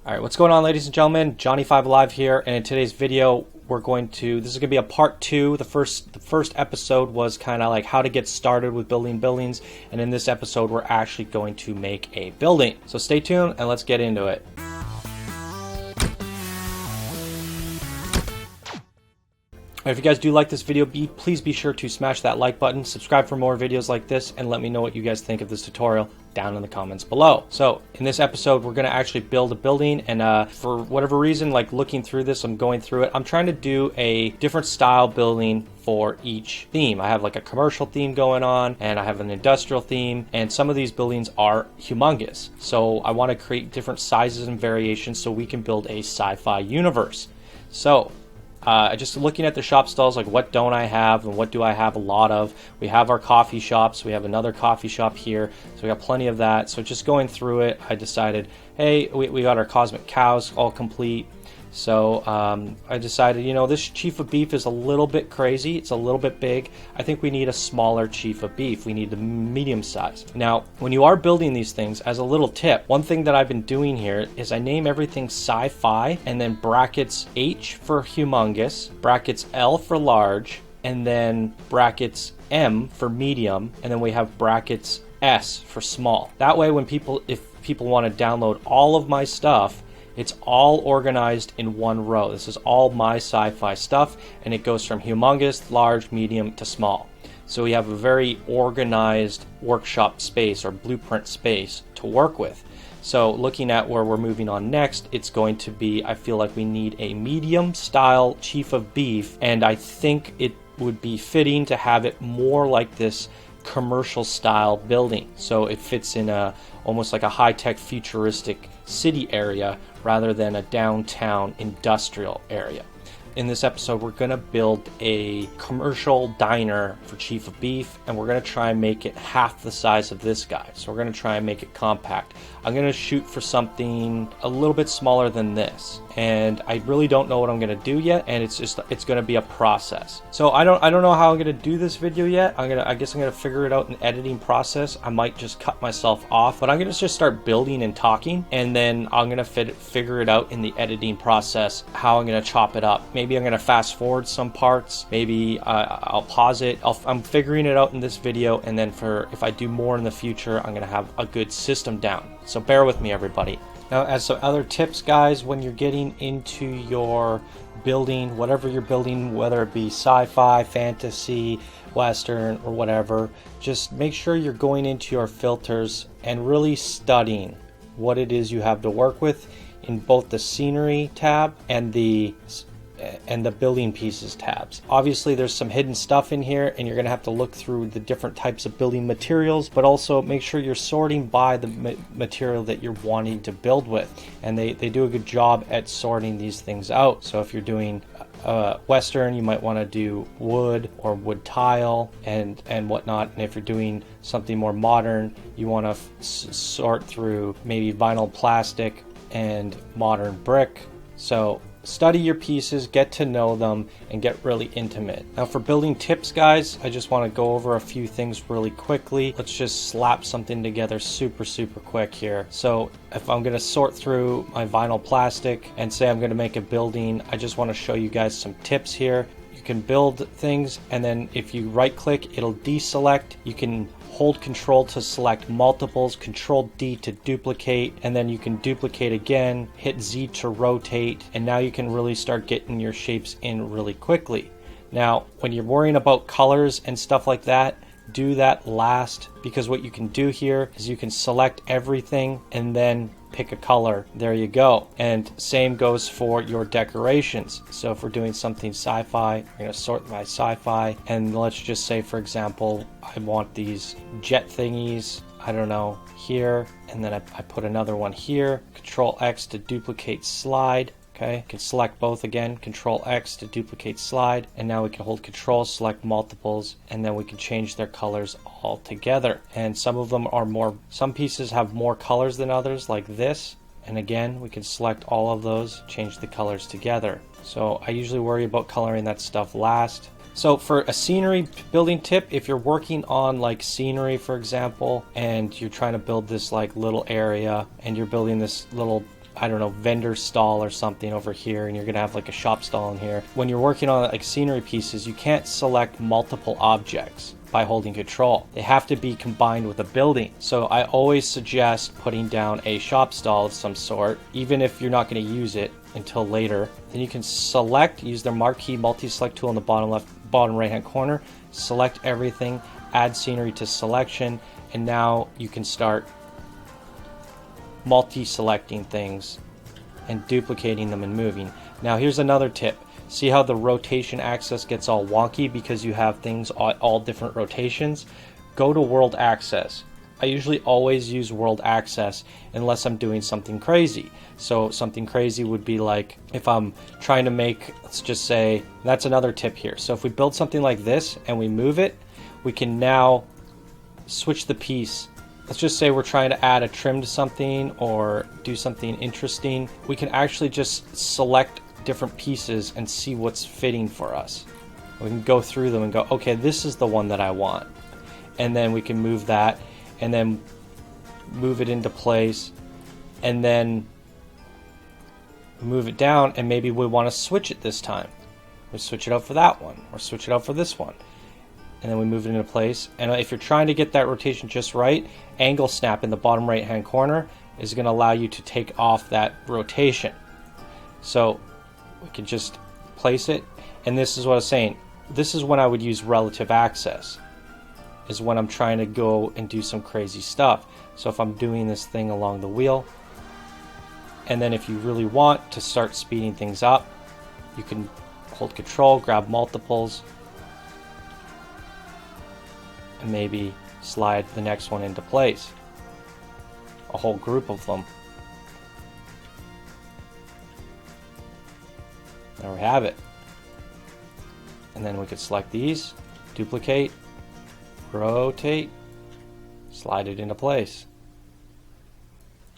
Alright, what's going on, ladies and gentlemen? Johnny5 Alive here, and in today's video this is going to be a part 2. The first episode was kind of like how to get started with building buildings, and in this episode we're actually going to make a building. So stay tuned and let's get into it. If you guys do like this video, please be sure to smash that like button, subscribe for more videos like this, and let me know what you guys think of this tutorial down in the comments below. So in this episode, we're going to actually build a building, and for whatever reason, like looking through this, I'm going through it, I'm trying to do a different style building for each theme. I have like a commercial theme going on, and I have an industrial theme, and some of these buildings are humongous. So I want to create different sizes and variations so we can build a sci-fi universe. So just looking at the shop stalls, like what don't I have and what do I have a lot of. We have our coffee shops, we have another coffee shop here, so we got plenty of that. So just going through it, I decided, hey, we got our cosmic cows all complete. So I decided, you know, this chief of beef is a little bit crazy. It's a little bit big. I think we need a smaller chief of beef. We need the medium size. Now, when you are building these things, as a little tip, one thing that I've been doing here is I name everything sci-fi, and then brackets H for humongous, brackets L for large, and then brackets M for medium, and then we have brackets S for small. That way, if people want to download all of my stuff, it's all organized in one row. This is all my sci-fi stuff, and it goes from humongous, large, medium to small. So we have a very organized workshop space or blueprint space to work with. So looking at where we're moving on next, it's going to be, I feel like we need a medium style chief of beef, and I think it would be fitting to have it more like this commercial style building, so it fits in almost like a high-tech futuristic city area rather than a downtown industrial area. In this episode, we're going to build a commercial diner for chief of beef, and we're going to try and make it half the size of this guy. So we're going to try and make it compact. I'm going to shoot for something a little bit smaller than this, and I really don't know what I'm going to do yet, and it's going to be a process. So I don't know how I'm going to do this video yet. I guess I'm going to figure it out in editing process. I might just cut myself off, but I'm going to just start building and talking, and then I'm going to figure it out in the editing process how I'm going to chop it up. Maybe I'm going to fast forward some parts. Maybe I'll pause it. I'm figuring it out in this video, and then if I do more in the future, I'm going to have a good system down. So bear with me, everybody. Now, as some other tips, guys, when you're getting into your building, whatever you're building, whether it be sci-fi, fantasy, western, or whatever, just make sure you're going into your filters and really studying what it is you have to work with in both the scenery tab and the building pieces tabs. Obviously there's some hidden stuff in here, and you're going to have to look through the different types of building materials, but also make sure you're sorting by the material that you're wanting to build with, and they do a good job at sorting these things out. So if you're doing western, you might want to do wood or wood tile and whatnot, and if you're doing something more modern, you want to sort through maybe vinyl plastic and modern brick. So study your pieces, get to know them, and get really intimate. Now for building tips, guys, I just want to go over a few things really quickly. Let's just slap something together super quick here. So if I'm going to sort through my vinyl plastic and say I'm going to make a building, I just want to show you guys some tips here. You can build things, and then if you right click, it'll deselect. You can hold control to select multiples, control D to duplicate, and then you can duplicate again, hit Z to rotate, and now you can really start getting your shapes in really quickly. Now, when you're worrying about colors and stuff like that, do that last, because what you can do here is you can select everything and then pick a color. There you go. And same goes for your decorations. So if we're doing something sci-fi, we're going to sort by sci-fi, and let's just say, for example, I want these jet thingies, I don't know, here, and then I put another one here. Control X to duplicate slide. Okay, you can select both again, Control X to duplicate slide, and now we can hold Control, select multiples, and then we can change their colors all together. And some of them are some pieces have more colors than others, like this, and again, we can select all of those, change the colors together. So I usually worry about coloring that stuff last. So for a scenery building tip, if you're working on like scenery, for example, and you're trying to build this like little area, and you're building this little I don't know, vendor stall or something over here, and you're gonna have like a shop stall in here. When you're working on like scenery pieces, you can't select multiple objects by holding control. They have to be combined with a building. So I always suggest putting down a shop stall of some sort, even if you're not going to use it until later. Then you can select, use their marquee multi-select tool in the bottom right hand corner, select everything, add scenery to selection, and now you can start multi-selecting things and duplicating them and moving. Now here's another tip. See how the rotation axis gets all wonky because you have things all different rotations? Go to world axis. I usually always use world axis unless I'm doing something crazy. So something crazy would be like if I'm trying to make, let's just say, that's another tip here. So if we build something like this and we move it, we can now switch the piece. Let's just say we're trying to add a trim to something or do something interesting. We can actually just select different pieces and see what's fitting for us. We can go through them and go, okay, this is the one that I want. And then we can move that and then move it into place and then move it down, and maybe we want to switch it this time. We switch it out for that one or switch it out for this one. And then we move it into place. And if you're trying to get that rotation just right, angle snap in the bottom right hand corner is going to allow you to take off that rotation. So we can just place it, and this is what I was saying. This is when I would use relative access, is when I'm trying to go and do some crazy stuff. So if I'm doing this thing along the wheel, and then if you really want to start speeding things up, you can hold control, grab multiples, and maybe slide the next one into place. A whole group of them. There we have it. And then we could select these, duplicate, rotate, slide it into place.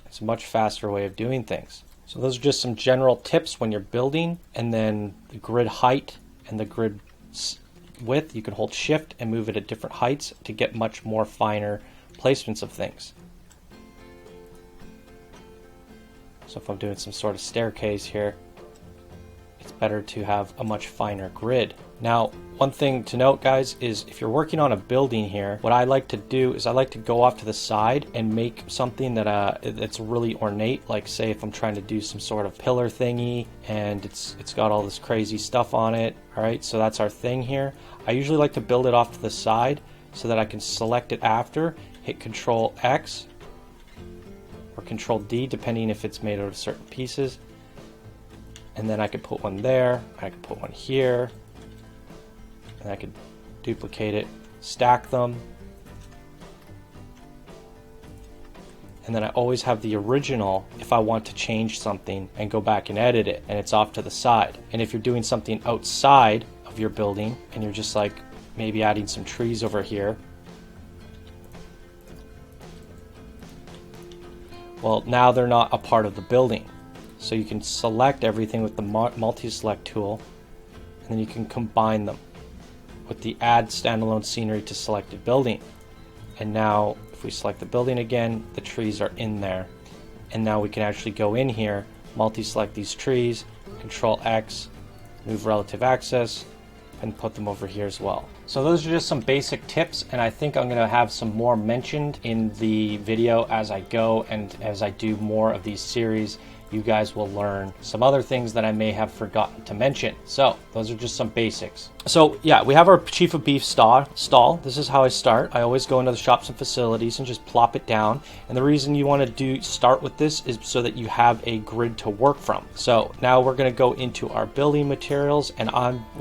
It's a much faster way of doing things. So those are just some general tips when you're building. And then the grid height and the grid width, you can hold shift and move it at different heights to get much more finer placements of things. So if I'm doing some sort of staircase here, it's better to have a much finer grid. Now, one thing to note, guys, is if you're working on a building here, what I like to do is I like to go off to the side and make something that that's really ornate. Like, say, if I'm trying to do some sort of pillar thingy and it's got all this crazy stuff on it. All right, so that's our thing here. I usually like to build it off to the side so that I can select it after, hit Control X or Control D, depending if it's made out of certain pieces. And then I could put one there, I could put one here, and I could duplicate it, stack them. And then I always have the original if I want to change something and go back and edit it, and it's off to the side. And if you're doing something outside of your building and you're just like maybe adding some trees over here, well, now they're not a part of the building. So you can select everything with the multi-select tool, and then you can combine them with the add standalone scenery to selected building. And now if we select the building again, the trees are in there. And now we can actually go in here, multi-select these trees, Control X, move relative axis, and put them over here as well. So those are just some basic tips, and I think I'm going to have some more mentioned in the video as I go, and as I do more of these series, you guys will learn some other things that I may have forgotten to mention. So those are just some basics. So yeah, we have our Chief of Beef stall. This is how I start. I always go into the shops and facilities and just plop it down. And the reason you want to start with this is so that you have a grid to work from. So now we're going to go into our building materials, and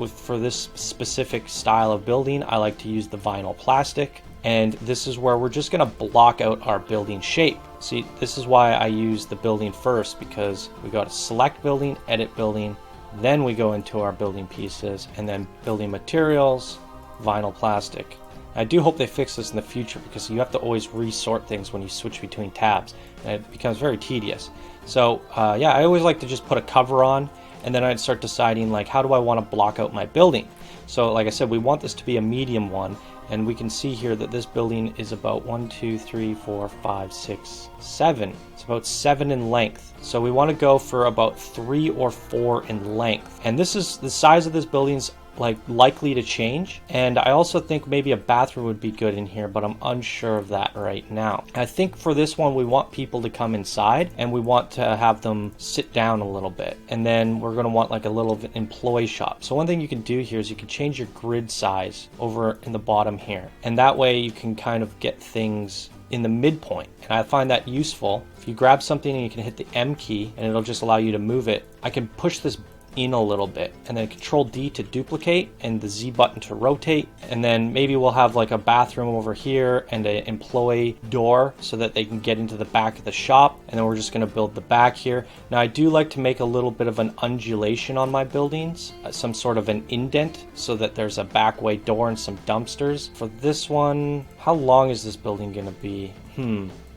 for this specific style of building, I like to use the vinyl plastic. And this is where we're just going to block out our building shape. See, this is why I use the building first, because we go to select building, edit building, then we go into our building pieces, and then building materials, vinyl plastic. I do hope they fix this in the future, because you have to always resort things when you switch between tabs, and it becomes very tedious. So yeah, I always like to just put a cover on, and then I'd start deciding like, how do I want to block out my building? So like I said, we want this to be a medium one, and we can see here that this building is about 1, 2, 3, 4, 5, 6, 7. It's about 7 in length. So we want to go for about 3 or 4 in length. And this is the size of this building's like likely to change, and I also think maybe a bathroom would be good in here, but I'm unsure of that right now. I think for this one we want people to come inside and we want to have them sit down a little bit, and then we're going to want like a little employee shop. So one thing you can do here is you can change your grid size over in the bottom here, and that way you can kind of get things in the midpoint, and I find that useful. If you grab something and you can hit the M key and it'll just allow you to move it, I can push this in a little bit, and then Control D to duplicate and the Z button to rotate, and then maybe we'll have like a bathroom over here and an employee door so that they can get into the back of the shop, and then we're just going to build the back here. Now I do like to make a little bit of an undulation on my buildings, some sort of an indent, so that there's a back way door and some dumpsters. For this one, how long is this building going to be?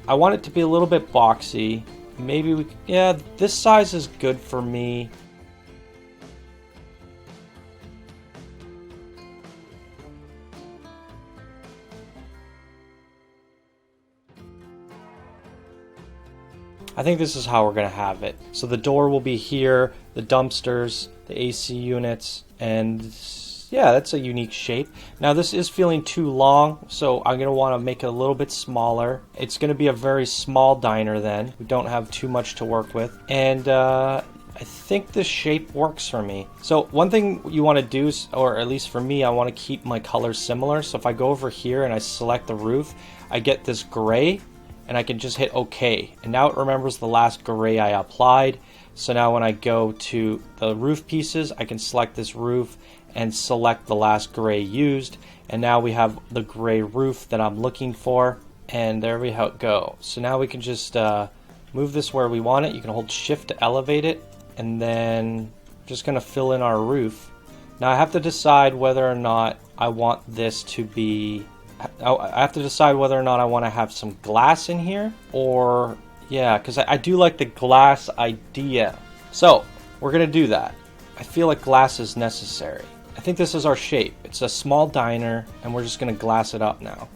I want it to be a little bit boxy. Maybe we, yeah, this size is good for me. I think this is how we're going to have it. So the door will be here, the dumpsters, the AC units, and yeah, that's a unique shape. Now this is feeling too long, so I'm going to want to make it a little bit smaller. It's going to be a very small diner then. We don't have too much to work with. And I think this shape works for me. So one thing you want to do is, or at least for me, I want to keep my colors similar. So if I go over here and I select the roof, I get this gray, and I can just hit OK, and now it remembers the last gray I applied. So now when I go to the roof pieces, I can select this roof and select the last gray used, and now we have the gray roof that I'm looking for, and there we go. So now we can just move this where we want it. You can hold shift to elevate it, and then I'm just going to fill in our roof. Now I have to decide whether or not I want this to be, I have to decide whether or not I want to have some glass in here, or yeah, because I do like the glass idea. So we're going to do that. I feel like glass is necessary. I think this is our shape. It's a small diner, and we're just going to glass it up now.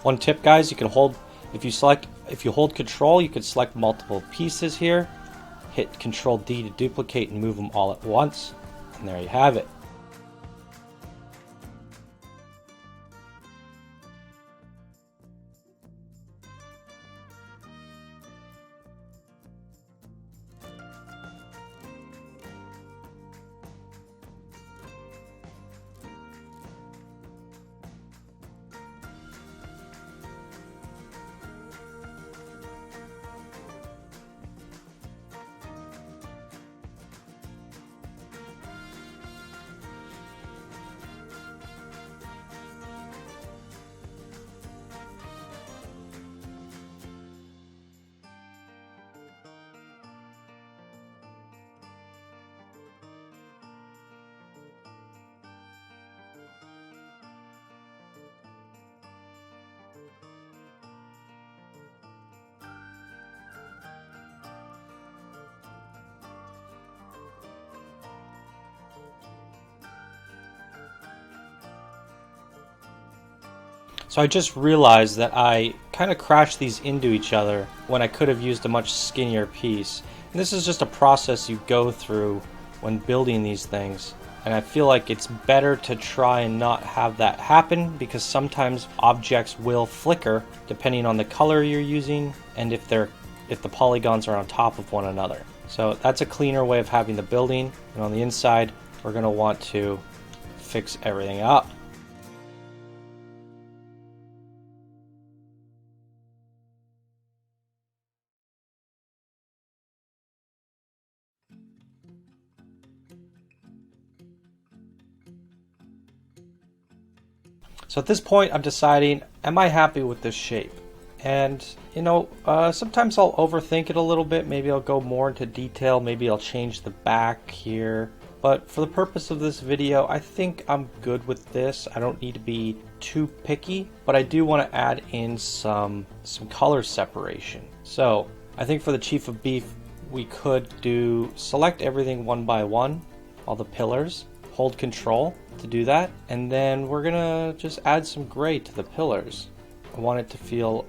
One tip, guys, you can hold, if you hold Control, you can select multiple pieces here. Hit Control D to duplicate and move them all at once, and there you have it. So I just realized that I kind of crashed these into each other when I could have used a much skinnier piece. And this is just a process you go through when building these things. And I feel like it's better to try and not have that happen, because sometimes objects will flicker depending on the color you're using and if the polygons are on top of one another. So that's a cleaner way of having the building. And on the inside, we're going to want to fix everything up. So at this point, I'm deciding, am I happy with this shape? And, you know, sometimes I'll overthink it a little bit. Maybe I'll go more into detail. Maybe I'll change the back here. But for the purpose of this video, I think I'm good with this. I don't need to be too picky, but I do want to add in some color separation. So I think for the Chief of Beef, we could select everything one by one, all the pillars, hold control to do that. And then we're gonna just add some gray to the pillars. I want it to feel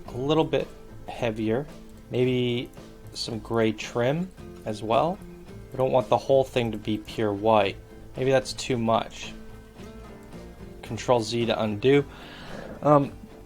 a little bit heavier, maybe some gray trim as well. We don't want the whole thing to be pure white. Maybe that's too much. Control Z to undo.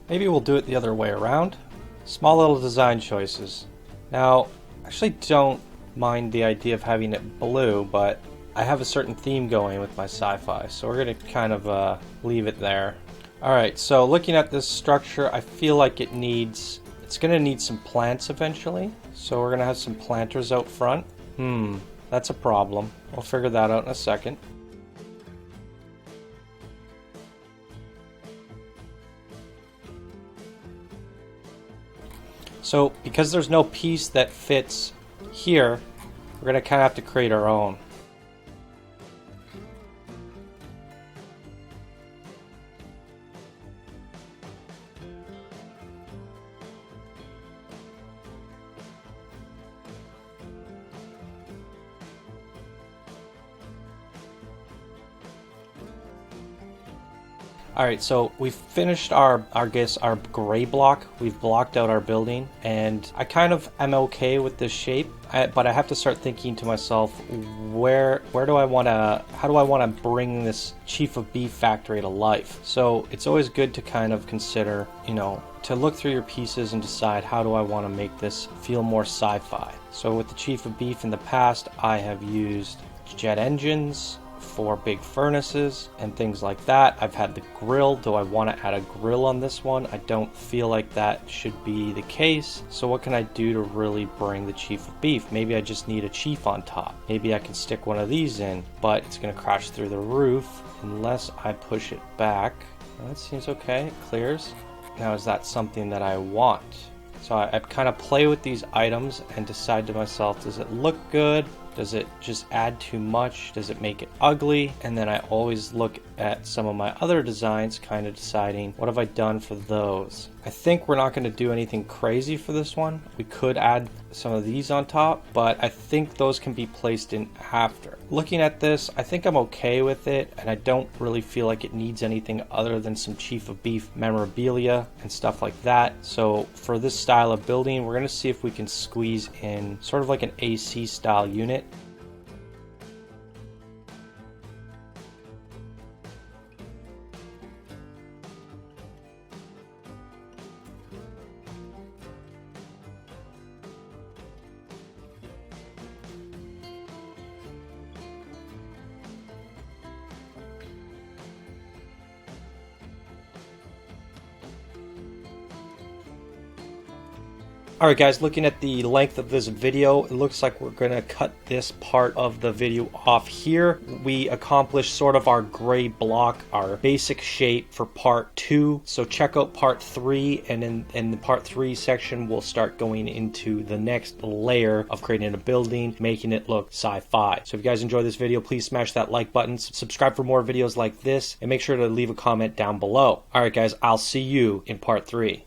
Maybe we'll do it the other way around. Small little design choices. Now, I actually don't mind the idea of having it blue, but I have a certain theme going with my sci-fi, so we're gonna kind of leave it there. Alright, so looking at this structure, I feel like it's gonna need some plants eventually. So we're gonna have some planters out front. That's a problem. We'll figure that out in a second. So because there's no piece that fits here, we're gonna kind of have to create our own. Alright, so we've finished our gray block. We've blocked out our building, and I kind of am okay with this shape, but I have to start thinking to myself, how do I want to bring this Chief of Beef factory to life? So it's always good to kind of consider, you know, to look through your pieces and decide, how do I want to make this feel more sci-fi? So with the Chief of Beef in the past, I have used jet engines for big furnaces and things like that. I've had the grill. Do I want to add a grill on this one? I don't feel like that should be the case. So what can I do to really bring the Chief of Beef? Maybe I just need a chief on top. Maybe I can stick one of these in, but it's going to crash through the roof unless I push it back. Well, that seems okay. It clears. Now, is that something that I want? So I kind of play with these items and decide to myself, does it look good? Does it just add too much? Does it make it ugly? And then I always look at some of my other designs, kind of deciding, what have I done for those? I think we're not going to do anything crazy for this one. We could add some of these on top, but I think those can be placed in after. Looking at this, I think I'm okay with it, and I don't really feel like it needs anything other than some Chief of Beef memorabilia and stuff like that. So for this style of building, we're going to see if we can squeeze in sort of like an AC style unit. Alright guys, looking at the length of this video, it looks like we're going to cut this part of the video off here. We accomplished sort of our gray block, our basic shape for part 2. So check out part 3, and in the part 3 section, we'll start going into the next layer of creating a building, making it look sci-fi. So if you guys enjoy this video, please smash that like button, subscribe for more videos like this, and make sure to leave a comment down below. Alright guys, I'll see you in part 3.